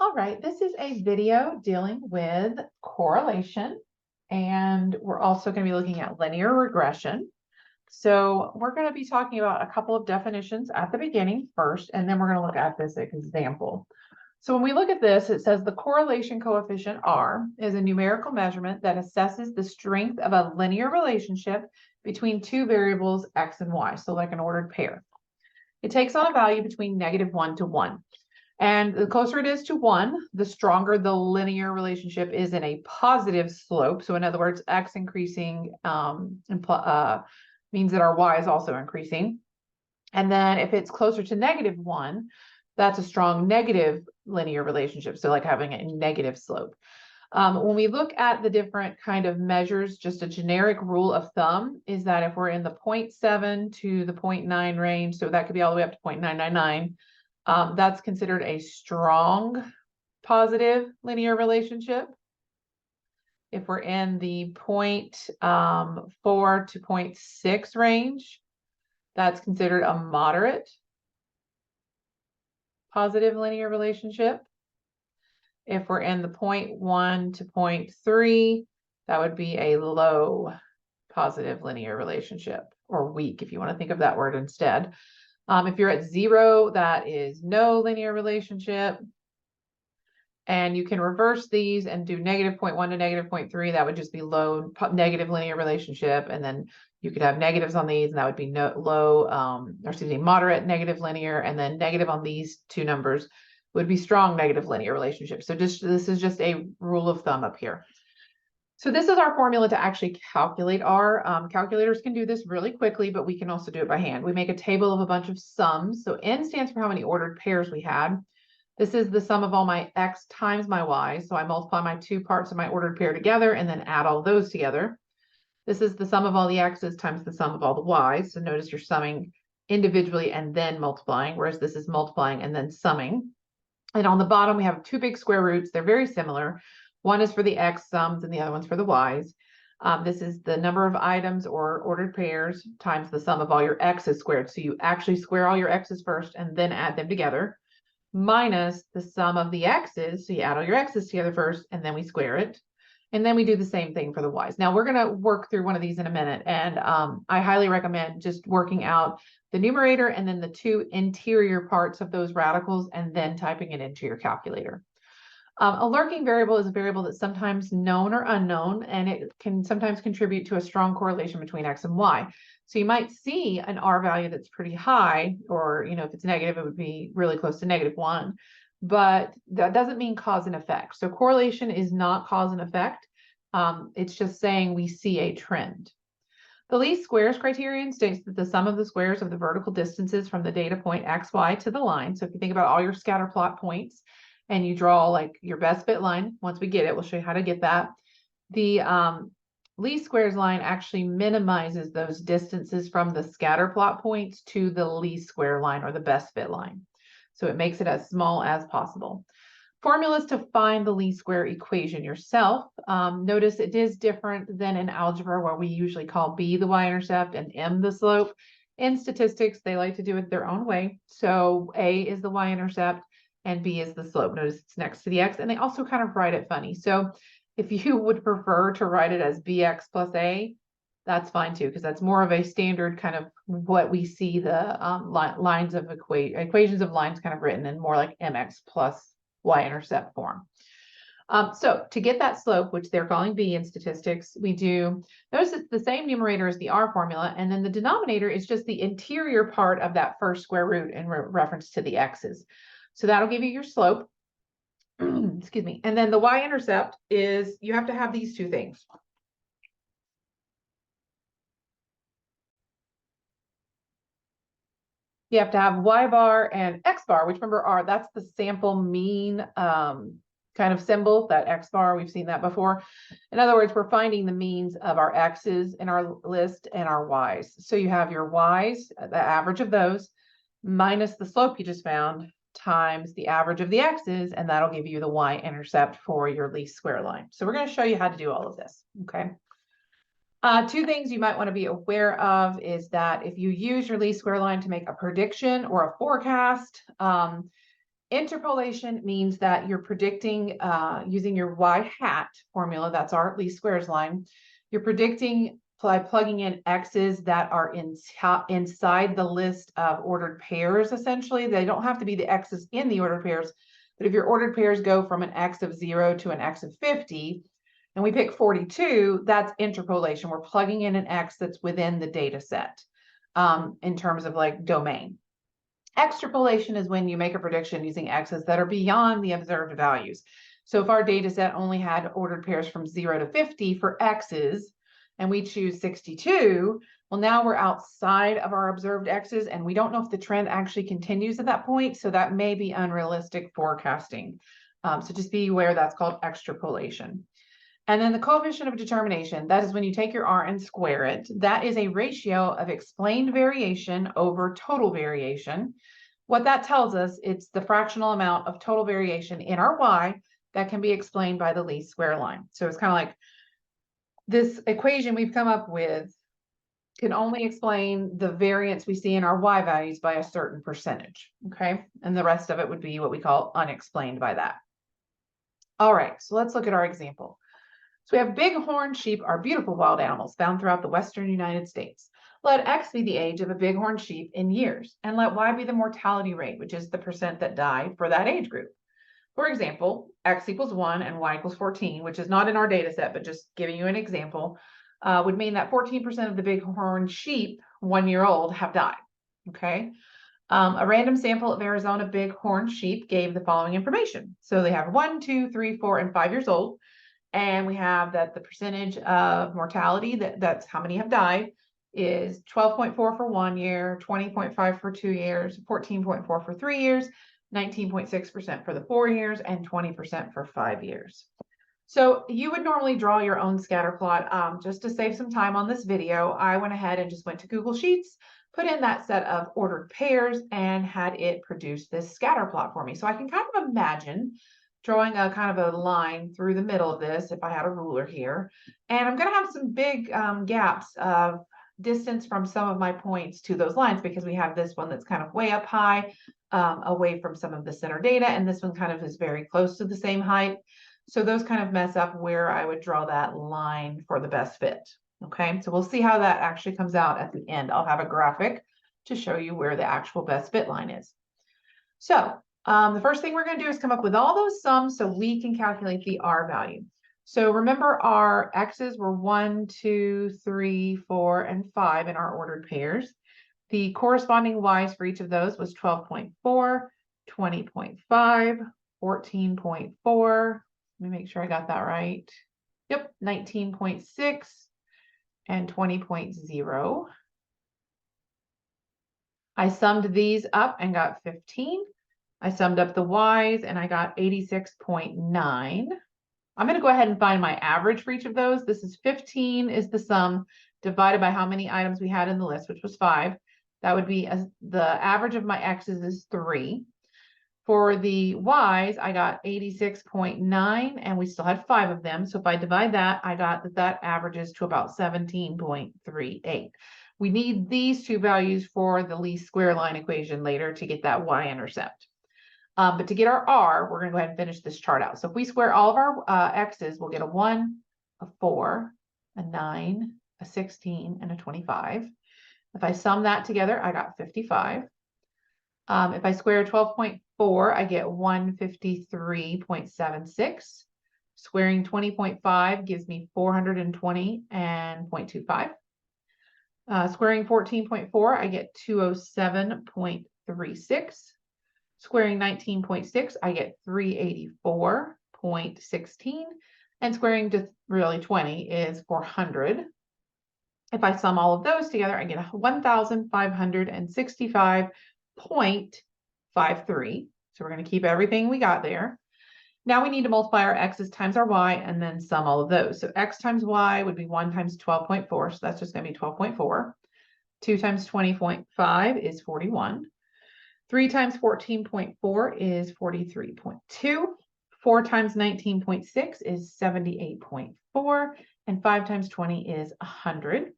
All right, this is a video dealing with correlation, and we're also going to be looking at linear regression. So we're going to be talking about a couple of definitions at the beginning first, and then we're going to look at this example. So when we look at this, it says the correlation coefficient R is a numerical measurement that assesses the strength of a linear relationship between two variables X and Y, so like an ordered pair. It takes on a value between -1 to 1. And the closer it is to 1, the stronger the linear relationship is in a positive slope. So in other words, X increasing means that our Y is also increasing. And then if it's closer to -1, that's a strong negative linear relationship. So like having a negative slope. When we look at the different kind of measures, just a generic rule of thumb is that if we're in the 0.7 to the 0.9 range, so that could be all the way up to 0.999, that's considered a strong positive linear relationship. If we're in the 0.4 to 0.6 range, that's considered a moderate positive linear relationship. If we're in the 0.1 to 0.3, that would be a low positive linear relationship, or weak, if you want to think of that word instead. If you're at 0, that is no linear relationship. And you can reverse these and do -0.1 to -0.3. That would just be low negative linear relationship. And then you could have negatives on these, and that would be moderate negative linear. And then negative on these two numbers would be strong negative linear relationship. So this is just a rule of thumb up here. So this is our formula to actually calculate R. Calculators can do this really quickly, but we can also do it by hand. We make a table of a bunch of sums. So N stands for how many ordered pairs we had. This is the sum of all my X times my Y. So I multiply my two parts of my ordered pair together and then add all those together. This is the sum of all the X's times the sum of all the Y's. So notice you're summing individually and then multiplying, whereas this is multiplying and then summing. And on the bottom, we have two big square roots. They're very similar. One is for the X sums and the other one's for the Y's. This is the number of items or ordered pairs times the sum of all your X's squared. So you actually square all your X's first and then add them together, minus the sum of the X's. So you add all your X's together first and then we square it. And then we do the same thing for the Y's. Now we're going to work through one of these in a minute. And I highly recommend just working out the numerator and then the two interior parts of those radicals and then typing it into your calculator. A lurking variable is a variable that's sometimes known or unknown, and it can sometimes contribute to a strong correlation between X and Y. So you might see an R value that's pretty high, or if it's negative, it would be really close to -1. But that doesn't mean cause and effect. So correlation is not cause and effect. It's just saying we see a trend. The least squares criterion states that the sum of the squares of the vertical distances from the data point X, Y to the line. So if you think about all your scatter plot points and you draw like your best fit line, once we get it, we'll show you how to get that. The least squares line actually minimizes those distances from the scatter plot points to the least square line or the best fit line. So it makes it as small as possible. Formulas to find the least square equation yourself. Notice it is different than in algebra, where we usually call B the y-intercept and M the slope. In statistics, they like to do it their own way. So A is the y-intercept and B is the slope. Notice it's next to the X, and they also kind of write it funny. So if you would prefer to write it as BX plus A, that's fine too, because that's more of a standard kind of what we see the lines of equations of lines kind of written in more like MX plus y-intercept form. So to get that slope, which they're calling B in statistics, we do, notice it's the same numerator as the R formula, and then the denominator is just the interior part of that first square root in reference to the X's. So that'll give you your slope, excuse me. And then the y-intercept is, you have to have these two things. You have to have y bar and x bar, which remember are, that's the sample mean kind of symbol, that x bar, we've seen that before. In other words, we're finding the means of our x's in our list and our y's. So you have your y's, the average of those, minus the slope you just found, times the average of the x's, and that'll give you the y-intercept for your least square line. So we're going to show you how to do all of this, okay? Two things you might want to be aware of is that if you use your least square line to make a prediction or a forecast, Interpolation means that you're predicting using your y hat formula, that's our least squares line, you're predicting by plugging in x's that are inside the list of ordered pairs, essentially. They don't have to be the x's in the ordered pairs, but if your ordered pairs go from an x of 0 to an x of 50, and we pick 42, that's interpolation. We're plugging in an x that's within the data set in terms of like domain. Extrapolation is when you make a prediction using x's that are beyond the observed values. So if our data set only had ordered pairs from 0 to 50 for x's, and we choose 62, well, now we're outside of our observed x's, and we don't know if the trend actually continues at that point, so that may be unrealistic forecasting. So just be aware that's called extrapolation. And then the coefficient of determination, that is when you take your R and square it. That is a ratio of explained variation over total variation. What that tells us, it's the fractional amount of total variation in our Y that can be explained by the least square line. So it's kind of like this equation we've come up with can only explain the variance we see in our Y values by a certain percentage, okay? And the rest of it would be what we call unexplained by that. All right, so let's look at our example. So we have bighorn sheep are beautiful wild animals found throughout the western United States. Let X be the age of a bighorn sheep in years, and let Y be the mortality rate, which is the percent that die for that age group. For example, X equals 1 and Y equals 14, which is not in our data set, but just giving you an example, would mean that 14% of the bighorn sheep 1 year old have died, okay? A random sample of Arizona bighorn sheep gave the following information. So they have 1, 2, 3, 4, and 5 years old. And we have that the percentage of mortality, that's how many have died, is 12.4 for 1 year, 20.5 for 2 years, 14.4 for 3 years, 19.6% for the 4 years, and 20% for 5 years. So you would normally draw your own scatter plot. Just to save some time on this video, I went ahead and just went to Google Sheets, put in that set of ordered pairs, and had it produce this scatter plot for me. So I can kind of imagine drawing a kind of a line through the middle of this if I had a ruler here. And I'm going to have some big gaps of distance from some of my points to those lines, because we have this one that's kind of way up high, away from some of the center data, and this one kind of is very close to the same height. So those kind of mess up where I would draw that line for the best fit. Okay, so we'll see how that actually comes out at the end. I'll have a graphic to show you where the actual best fit line is. So the first thing we're going to do is come up with all those sums so we can calculate the R value. So remember, our X's were 1, 2, 3, 4, and 5 in our ordered pairs. The corresponding Y's for each of those was 12.4, 20.5, 14.4. Let me make sure I got that right. Yep, 19.6 and 20.0. I summed these up and got 15. I summed up the Y's and I got 86.9. I'm going to go ahead and find my average for each of those. This is 15 is the sum divided by how many items we had in the list, which was 5. That would be the average of my X's is 3. For the Y's, I got 86.9, and we still had 5 of them. So if I divide that, I got that averages to about 17.38. We need these two values for the least square line equation later to get that Y-intercept. But to get our R, we're going to go ahead and finish this chart out. So if we square all of our X's, we'll get a 1, a 4, a 9, a 16, and a 25. If I sum that together, I got 55. If I square 12.4, I get 153.76. Squaring 20.5 gives me 420 and 0.25. Squaring 14.4, I get 207.36. Squaring 19.6, I get 384.16. And squaring just really 20 is 400. If I sum all of those together, I get 1,565.53. So we're going to keep everything we got there. Now we need to multiply our X's times our Y and then sum all of those. So X times Y would be 1 times 12.4. So that's just going to be 12.4. 2 times 20.5 is 41. 3 times 14.4 is 43.2. 4 times 19.6 is 78.4. And 5 times 20 is 100.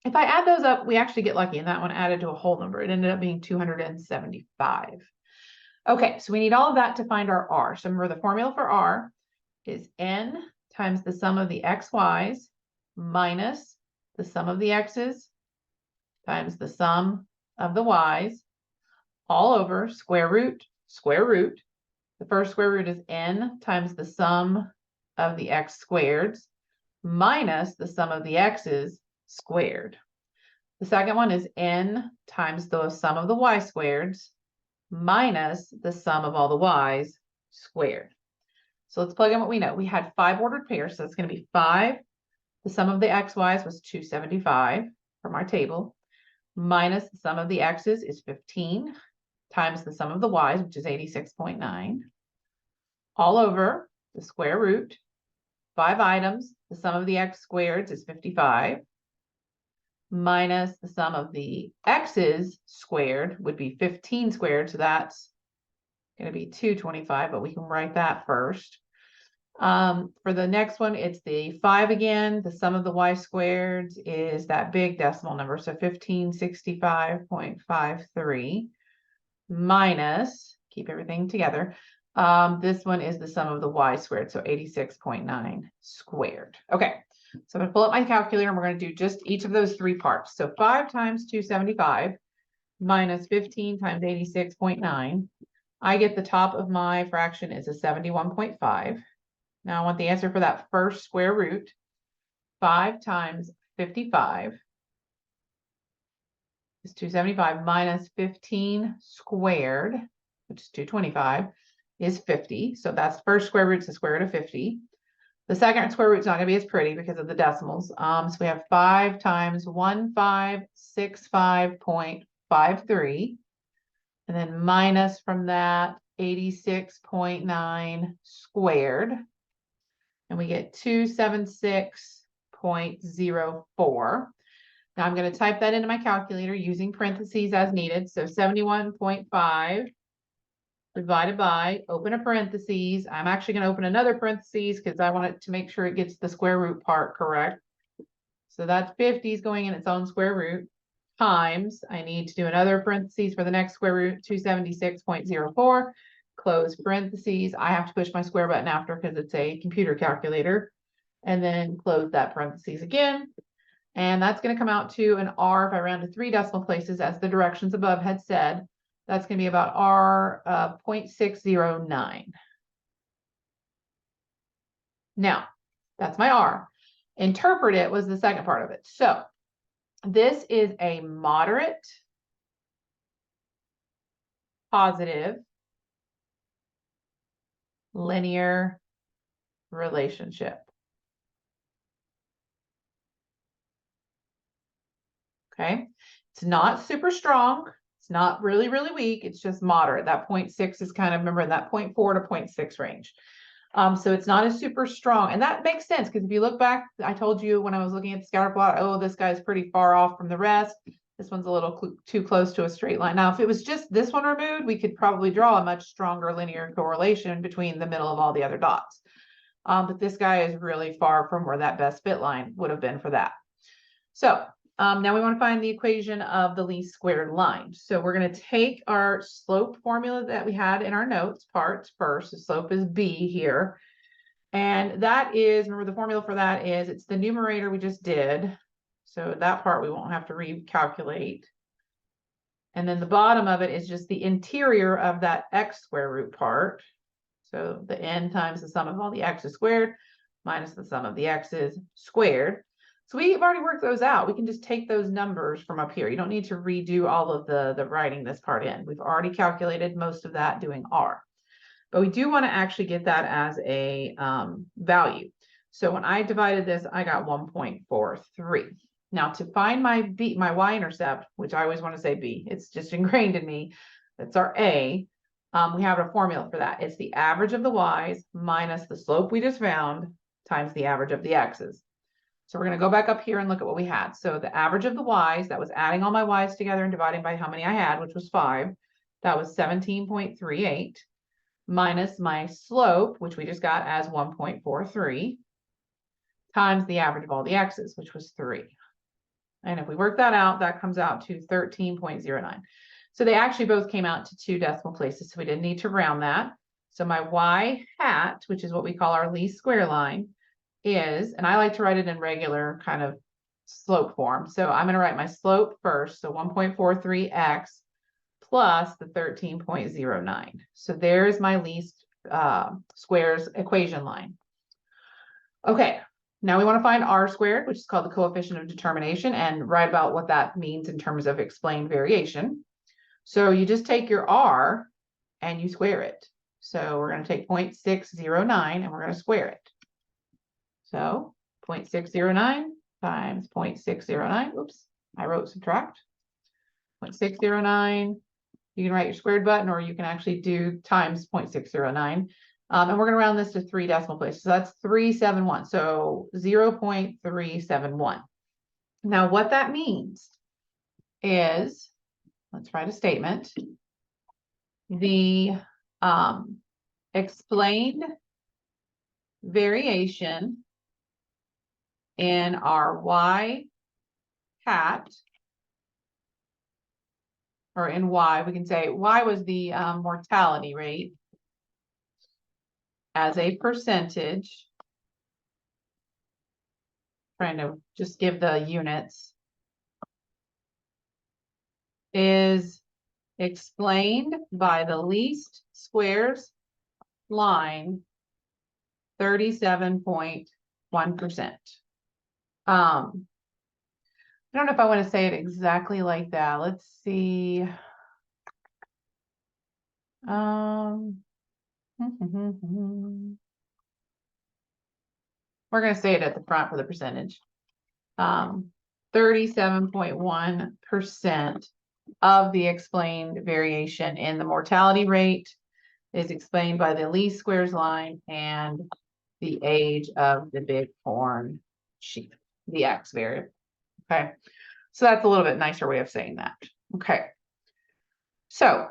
If I add those up, we actually get lucky, and that one added to a whole number. It ended up being 275. Okay, so we need all of that to find our R. So remember the formula for R is n times the sum of the xy's minus the sum of the x's times the sum of the y's all over square root, square root. The first square root is n times the sum of the x squareds minus the sum of the x's squared. The second one is n times the sum of the y squareds minus the sum of all the y's squared. So let's plug in what we know. We had 5 ordered pairs, so it's going to be 5. The sum of the xy's was 275 from our table, minus the sum of the x's is 15, times the sum of the y's, which is 86.9, all over the square root, 5 items, the sum of the x squareds is 55, minus the sum of the x's squared would be 15 squared, so that's going to be 225, but we can write that first. For the next one, it's the 5 again. The sum of the y squared is that big decimal number, so 1565.53 minus, keep everything together, this one is the sum of the y squared, so 86.9 squared. Okay, so I'm going to pull up my calculator and we're going to do just each of those 3 parts. So 5 times 275 minus 15 times 86.9. I get the top of my fraction is a 71.5. Now I want the answer for that first square root. 5 times 55 is 275 minus 15 squared, which is 225, is 50. So that's first square root is the square root of 50. The second square root is not going to be as pretty because of the decimals. So we have 5 times 1565.53. And then minus from that 86.9 squared. And we get 276.04. Now I'm going to type that into my calculator using parentheses as needed. So 71.5 divided by, open a parentheses. I'm actually going to open another parentheses because I want it to make sure it gets the square root part correct. So that's 50 is going in its own square root, times, I need to do another parentheses for the next square root, 276.04, close parentheses. I have to push my square button after because it's a computer calculator, and then close that parentheses again. And that's going to come out to an R, if I round to 3 decimal places, as the directions above had said, that's going to be about R 0.609. Now, that's my R. Interpret it was the second part of it. So this is a moderate, positive, linear relationship. Okay, it's not super strong. It's not really, really weak. It's just moderate. That 0.6 is kind of, remember, in that 0.4 to 0.6 range. So it's not as super strong. And that makes sense because if you look back, I told you when I was looking at the scatter plot, oh, this guy's pretty far off from the rest. This one's a little too close to a straight line. Now, if it was just this one removed, we could probably draw a much stronger linear correlation between the middle of all the other dots. But this guy is really far from where that best fit line would have been for that. So now we want to find the equation of the least squared line. So we're going to take our slope formula that we had in our notes parts first. The slope is B here. And that is, remember the formula for that is, it's the numerator we just did. So that part we won't have to recalculate. And then the bottom of it is just the interior of that x square root part. So the n times the sum of all the x's squared minus the sum of the x's squared. So we've already worked those out. We can just take those numbers from up here. You don't need to redo all of the writing this part in. We've already calculated most of that doing R. But we do want to actually get that as a value. So when I divided this, I got 1.43. Now to find my B, my y-intercept, which I always want to say B, it's just ingrained in me, that's our A. We have a formula for that. It's the average of the y's minus the slope we just found times the average of the x's. So we're going to go back up here and look at what we had. So the average of the y's, that was adding all my y's together and dividing by how many I had, which was 5. That was 17.38 minus my slope, which we just got as 1.43, times the average of all the x's, which was 3. And if we work that out, that comes out to 13.09. So they actually both came out to 2 decimal places, so we didn't need to round that. So my y hat, which is what we call our least square line, is, and I like to write it in regular kind of slope form. So I'm going to write my slope first. So 1.43x plus the 13.09. So there's my least squares equation line. Okay, now we want to find r squared, which is called the coefficient of determination, and write about what that means in terms of explained variation. So you just take your r and you square it. So we're going to take 0.609 and we're going to square it. So 0.609 times 0.609. Oops, I wrote subtract. 0.609. You can write your squared button, or you can actually do times 0.609. And we're going to round this to 3 decimal places. So that's 371. So 0.371. Now, what that means is, let's write a statement. The explained variation in our y hat, or in y, we can say y was the mortality rate as a percentage, trying to just give the units, is explained by the least squares line, 37.1%. I don't know if I want to say it exactly like that. Let's see. We're going to say it at the front for the percentage. 37.1% of the explained variation in the mortality rate is explained by the least squares line and the age of the bighorn sheep, the X variable. Okay, so that's a little bit nicer way of saying that. Okay, so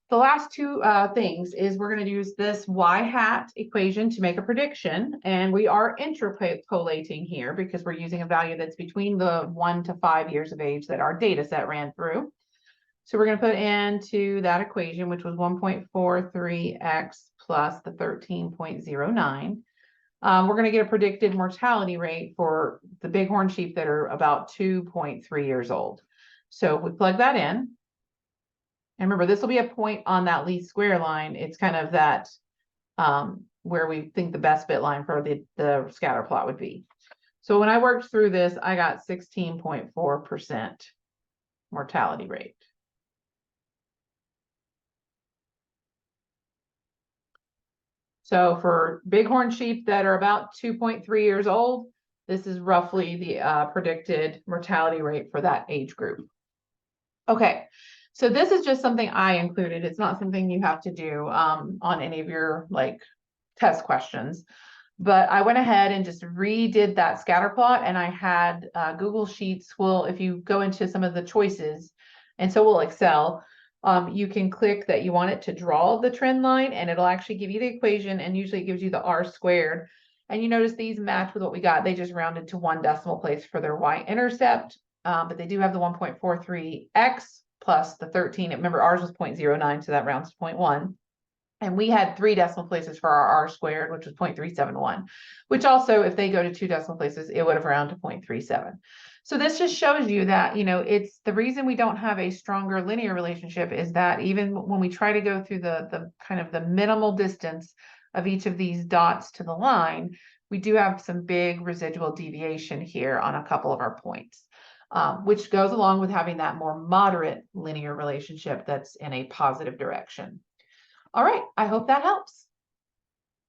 the last two things is we're going to use this y hat equation to make a prediction, and we are interpolating here because we're using a value that's between the 1 to 5 years of age that our data set ran through. So we're going to put into that equation, which was 1.43x plus the 13.09. We're going to get a predicted mortality rate for the bighorn sheep that are about 2.3 years old. So if we plug that in, and remember, this will be a point on that least square line. It's kind of that where we think the best fit line for the scatter plot would be. So when I worked through this, I got 16.4% mortality rate. So for bighorn sheep that are about 2.3 years old, this is roughly the predicted mortality rate for that age group. Okay, so this is just something I included. It's not something you have to do on any of your like test questions. But I went ahead and just redid that scatter plot, and I had Google Sheets. Well, if you go into some of the choices, and so will Excel, you can click that you want it to draw the trend line, and it'll actually give you the equation, and usually it gives you the r squared. And you notice these match with what we got. They just rounded to 1 decimal place for their y-intercept, but they do have the 1.43x plus the 13. Remember, ours was 0.09, so that rounds to 0.1. And we had 3 decimal places for our r squared, which was 0.371, which also, if they go to 2 decimal places, it would have rounded to 0.37. So this just shows you that, you know, it's the reason we don't have a stronger linear relationship is that even when we try to go through the kind of the minimal distance of each of these dots to the line, we do have some big residual deviation here on a couple of our points, which goes along with having that more moderate linear relationship that's in a positive direction. All right, I hope that helps.